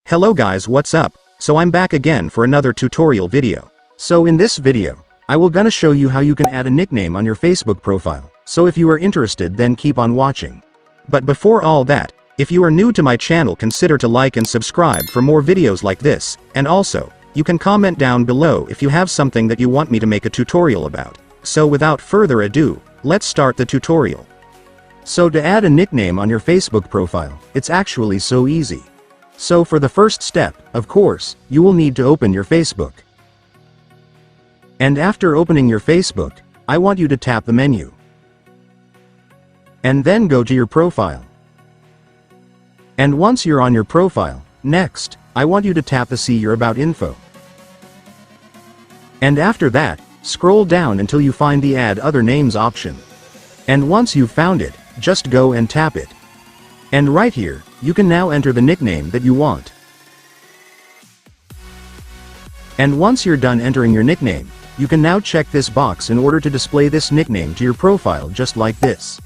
Hello guys, what's up? So I'm back again for another tutorial video. So in this video, I will gonna show you how you can add a nickname on your Facebook profile. So if you are interested, then keep on watching. But before all that, if you are new to my channel, consider to like and subscribe for more videos like this, and also, you can comment down below if you have something that you want me to make a tutorial about. So without further ado, let's start the tutorial. So to add a nickname on your Facebook profile, it's actually so easy. So for the first step, of course, you will need to open your Facebook. And after opening your Facebook, I want you to tap the menu. And then go to your profile. And once you're on your profile, next, I want you to tap the See Your About info. And after that, scroll down until you find the Add Other Names option. And once you've found it, just go and tap it. And right here, you can now enter the nickname that you want. And once you're done entering your nickname, you can now check this box in order to display this nickname to your profile just like this.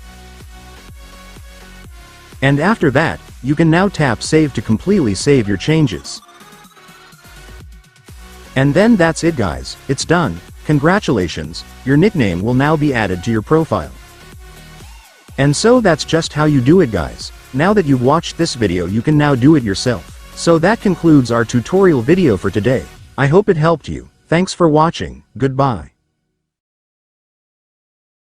And after that, you can now tap Save to completely save your changes. And then that's it guys, it's done. Congratulations, your nickname will now be added to your profile. And so that's just how you do it guys. Now that you've watched this video, you can now do it yourself. So that concludes our tutorial video for today. I hope it helped you. Thanks for watching. Goodbye.